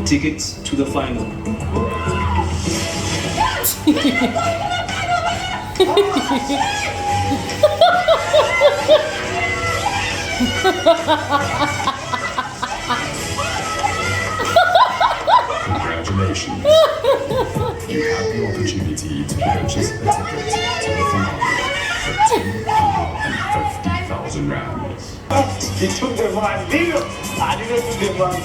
tickets to the final. Congratulations. You have the opportunity to purchase a ticket to the finale for 250,000 rands. He took the money. I didn't take the money.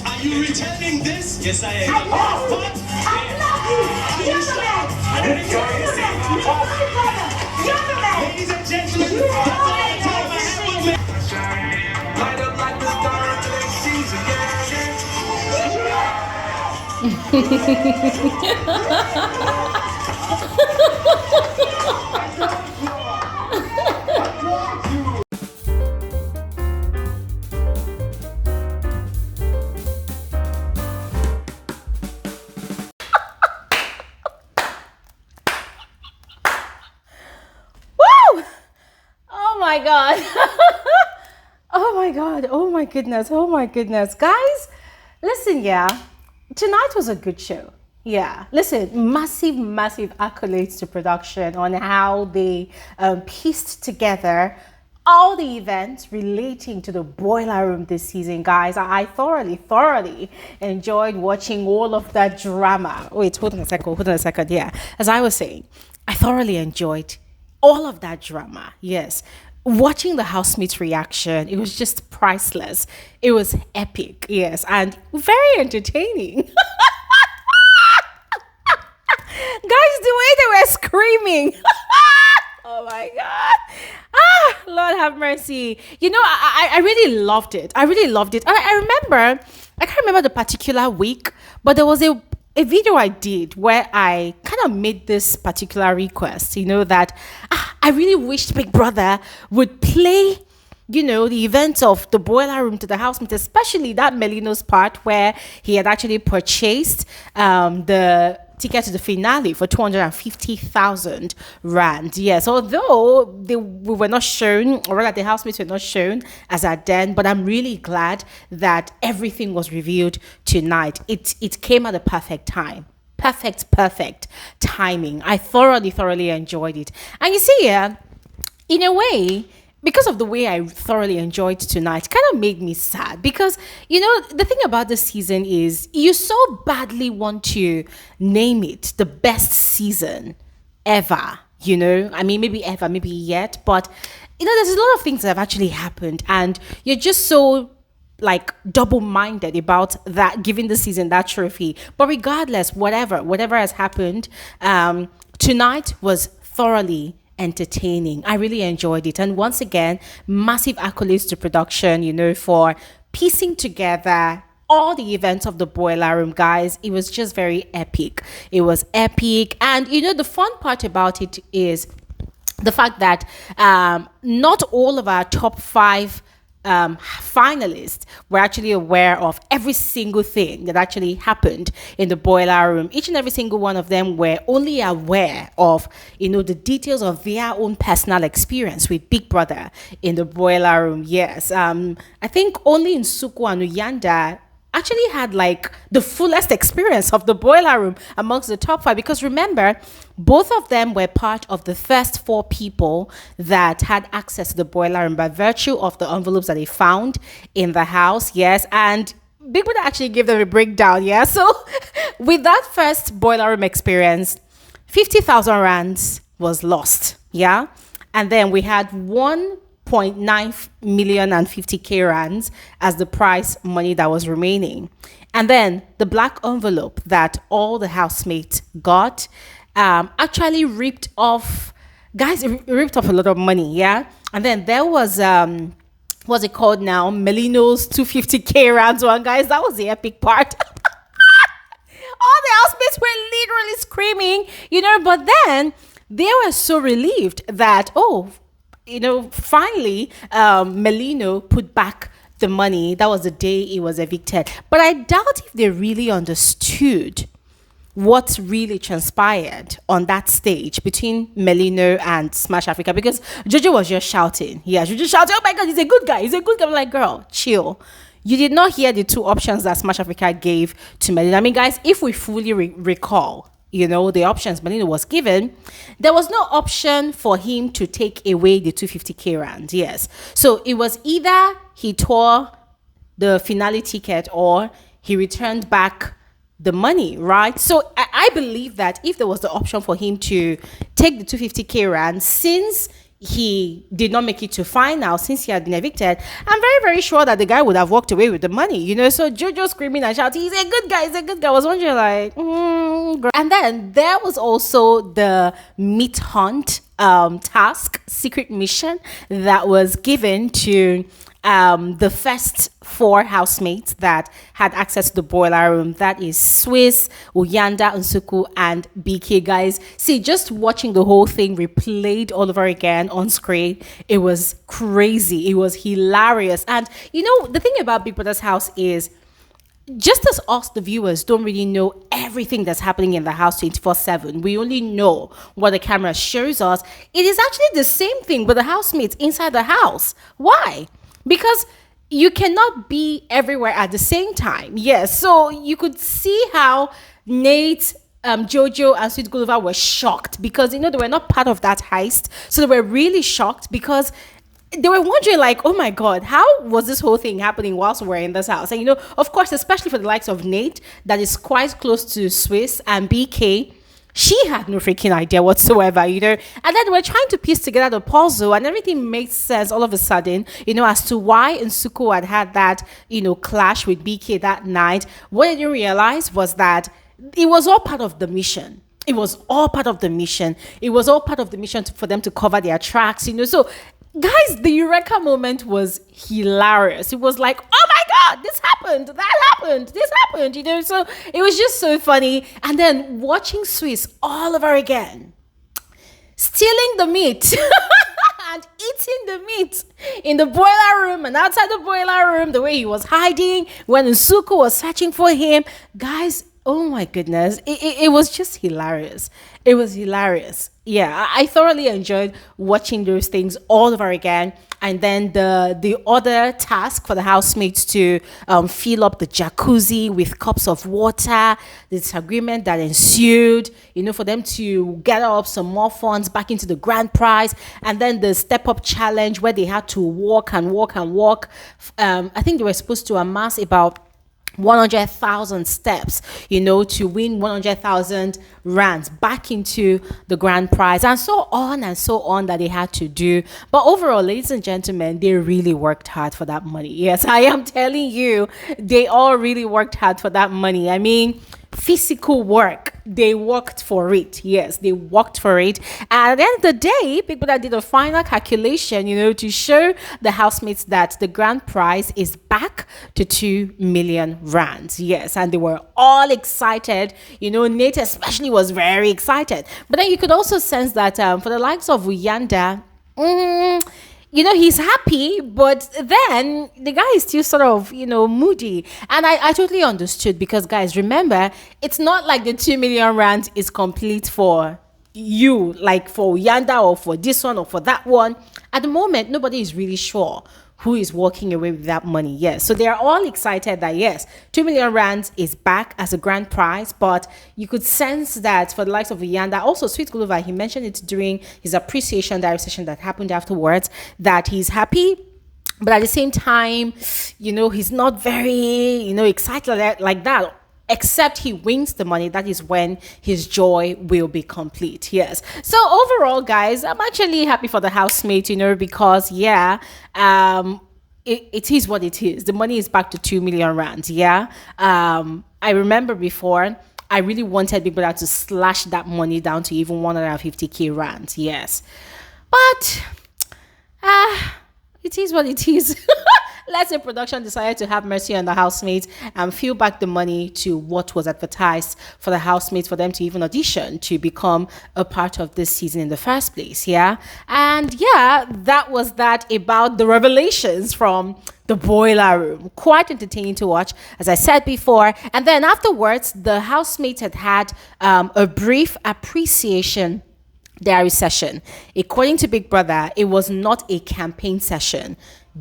Are you returning this? Yes, I am. What? Ladies and gentlemen, that's all the time I have with me. Light up like the star of the next season. Oh my god. Oh my god. Oh my goodness. Oh my goodness. Guys, listen, yeah. Tonight was a good show. Yeah. Listen, massive accolades to production on how they pieced together all the events relating to the boiler room this season, guys. I thoroughly enjoyed watching all of that drama. Wait, hold on a second. Yeah. As I was saying, I thoroughly enjoyed all of that drama. Yes. Watching the housemates reaction, it was just priceless. It was epic. Yes. And very entertaining. Guys, the way they were screaming. Oh my God. Lord have mercy. You know, I really loved it. I can't remember the particular week, but there was a video I did where I kind of made this particular request, you know, that I really wished Big Brother would play, you know, the events of the boiler room to the housemates, especially that Melino's part where he had actually purchased the ticket to the finale for 250,000 rand. Yes, although we were not shown, or rather the housemates were not shown as at then, but I'm really glad that everything was revealed tonight. It came at a perfect time. Perfect timing. I thoroughly enjoyed it. And you see, yeah, in a way, because of the way I thoroughly enjoyed tonight, kind of made me sad because, you know, the thing about this season is you so badly want to name it the best season ever, you know? I mean, maybe ever, maybe yet, but, you know, there's a lot of things that have actually happened and you're just so like double-minded about that, giving the season that trophy. But regardless, whatever has happened, tonight was thoroughly entertaining. I really enjoyed it. And once again, massive accolades to production, you know, for piecing together all the events of the boiler room, guys. It was just very epic. It was epic. And, you know, the fun part about it is the fact that not all of our top 5 finalists were actually aware of every single thing that actually happened in the boiler room. Each and every single one of them were only aware of, you know, the details of their own personal experience with Big Brother in the boiler room. Yes, I think only Nsuku and Uyanda actually had like the fullest experience of the boiler room amongst the top 5, because remember, both of them were part of the first 4 people that had access to the boiler room by virtue of the envelopes that they found in the house. Yes, and Big Brother actually gave them a breakdown. Yeah, so with that first boiler room experience, 50,000 rands was lost. Yeah, and then we had 1.9 million and 50k rands as the prize money that was remaining. And then the black envelope that all the housemates got actually ripped off, guys, it ripped off a lot of money. Yeah. And then there was what's it called now, Melino's 250k rands one, guys. That was the epic part. All the housemates were literally screaming, you know, but then they were so relieved that, oh, you know, finally, Melino put back the money. That was the day he was evicted. But I doubt if they really understood what really transpired on that stage between Melino and Smash Africa, because Jojo was just shouting. Yeah, she was just shouting, oh my God, he's a good guy. He's a good guy. I'm like, girl, chill. you did not hear the two options that Smash Africa gave to Melina. I mean, guys, if we fully recall, the options Melina was given, there was no option for him to take away the 250k rand. Yes. So it was either he tore the finale ticket or he returned back the money, right? So I believe that if there was the option for him to take the 250k rand, since he did not make it to final, since he had been evicted, I'm very, very sure that the guy would have walked away with the money, So Jojo screaming and shouting, he's a good guy, he's a good guy. I was wondering like, and then there was also the meat hunt task, secret mission that was given to the first 4 housemates that had access to the boiler room. That is Swiss, Uyanda, Nsuku, and Biggie. Guys, see, just watching the whole thing replayed all over again on screen, it was crazy. It was hilarious. And the thing about Big Brother's house is, just as us, the viewers, don't really know everything that's happening in the house 24/7, we only know what the camera shows us. It is actually the same thing with the housemates inside the house. Why? Because you cannot be everywhere at the same time. Yes, so you could see how Nate, Jojo, and Sweet Guluva were shocked because they were not part of that heist. So they were really shocked because they were wondering like, oh my God, how was this whole thing happening whilst we're in this house? And of course, especially for the likes of Nate, that is quite close to Swiss and BK, she had no freaking idea whatsoever, and then we're trying to piece together the puzzle and everything makes sense all of a sudden, as to why Nsuku had that, clash with BK that night. What I didn't realize was that it was all part of the mission. It was all part of the mission. It was all part of the mission for them to cover their tracks, So, guys, the Eureka moment was hilarious. It was like, oh my God, this happened, that happened, this happened, So it was just so funny. And then watching Swiss all over again, stealing the meat and eating the meat in the boiler room and outside the boiler room, the way he was hiding when Nsuku was searching for him. Guys, oh my goodness, it was just hilarious. It was hilarious. Yeah, I thoroughly enjoyed watching those things all over again. And then the other task for the housemates to fill up the jacuzzi with cups of water, the disagreement that ensued, for them to gather up some more funds back into the grand prize, and then the step up challenge where they had to walk and walk and walk. I think they were supposed to amass about 100,000 steps, to win 100,000 rands back into the grand prize, and so on that they had to do. But overall, ladies and gentlemen, they really worked hard for that money. Yes, I am telling you, they all really worked hard for that money. I mean, physical work. They worked for it. Yes, they worked for it. And at the end of the day, Big Brother did a final calculation, to show the housemates that the grand prize is back to 2 million rands. Yes, and they were all excited. Nate especially was very excited. But then you could also sense that for the likes of Uyanda, he's happy, but then the guy is still sort of, moody. And I totally understood because, guys, remember, it's not like the 2 million rand is complete for you, like for Uyanda or for this one or for that one. At the moment, nobody is really sure who is walking away with that money. Yes, so they're all excited that yes, 2 million rands is back as a grand prize. But you could sense that for the likes of Uyanda, also Sweet Guluva, he mentioned it during his appreciation diary session that happened afterwards, that he's happy, but at the same time, he's not very, excited like that. Except he wins the money, that is when his joy will be complete. Yes. So overall, guys, I'm actually happy for the housemate, because it is what it is. The money is back to 2 million rands. Yeah. I remember before, I really wanted Big Brother to slash that money down to even 150k rands. Yes. But it is what it is. Let's say production decided to have mercy on the housemates and fill back the money to what was advertised for the housemates, for them to even audition to become a part of this season in the first place. Yeah. And yeah, that was that about the revelations from the boiler room. Quite entertaining to watch, as I said before. And then afterwards, the housemates had a brief appreciation diary session. According to Big Brother, it was not a campaign session.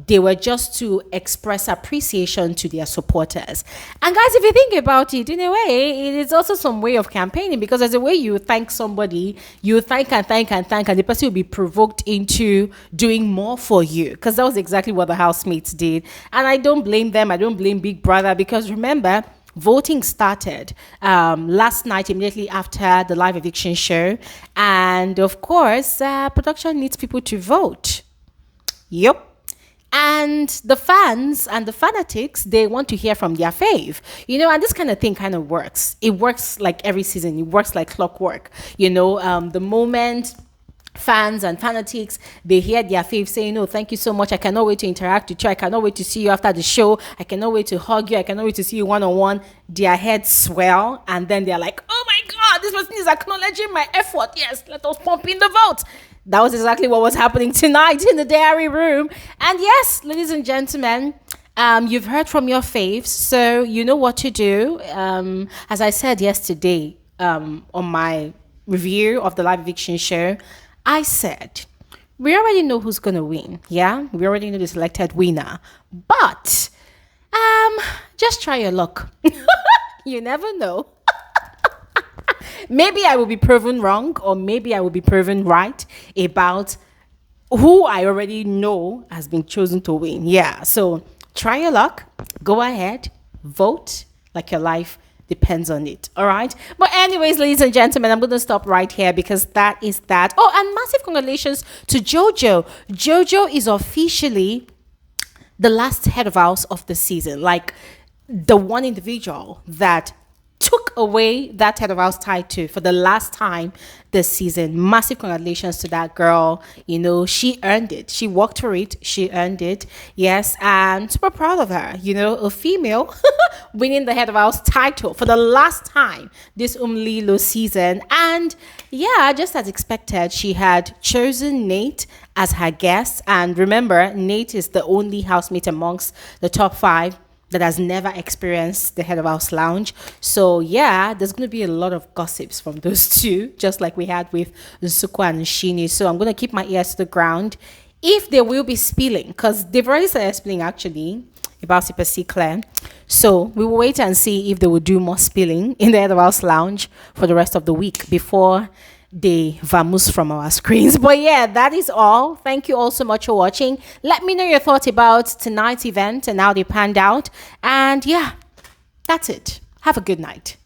They were just to express appreciation to their supporters. And guys, if you think about it, in a way, it is also some way of campaigning, because as a way you thank somebody, you thank and thank and thank, and the person will be provoked into doing more for you. Because that was exactly what the housemates did. And I don't blame them. I don't blame Big Brother, because remember, voting started last night immediately after the live eviction show. And of course, production needs people to vote. Yep. And the fans and the fanatics, they want to hear from their fave, and this kind of thing kind of works. It works like every season. It works like clockwork. The moment fans and fanatics, they hear their fave saying, "Oh, thank you so much. I cannot wait to interact with you. I cannot wait to see you after the show. I cannot wait to hug you. I cannot wait to see you one-on-one." Their heads swell, and then they're like, "Oh my God, this person is acknowledging my effort. Yes, let us pump in the vote." That was exactly what was happening tonight in the diary room. And yes, ladies and gentlemen, you've heard from your faves, so you know what to do. As I said yesterday on my review of the live eviction show, I said, we already know who's going to win. Yeah, we already know the selected winner. But just try your luck. You never know. Maybe I will be proven wrong, or maybe I will be proven right about who I already know has been chosen to win. Yeah, so try your luck. Go ahead, vote like your life depends on it. All right. But anyways, ladies and gentlemen, I'm going to stop right here, because that is that. Oh, and massive congratulations to Jojo. Jojo is officially the last head of house of the season. Like, the one individual that took away that head of house title for the last time this season. Massive congratulations to that girl. She earned it. She worked for it. She earned it. Yes, and super proud of her. A female winning the head of house title for the last time this Umlilo season. And yeah, just as expected, she had chosen Nate as her guest. And remember, Nate is the only housemate amongst the top 5 that has never experienced the head of house lounge. So yeah, there's going to be a lot of gossips from those two, just like we had with Nsuku and Shini. So I'm going to keep my ears to the ground if they will be spilling, because they've already started spilling actually about Super C Claire. So we will wait and see if they will do more spilling in the head of house lounge for the rest of the week before they vamoose from our screens. But yeah, that is all. Thank you all so much for watching. Let me know your thoughts about tonight's event and how they panned out. And yeah, that's it. Have a good night.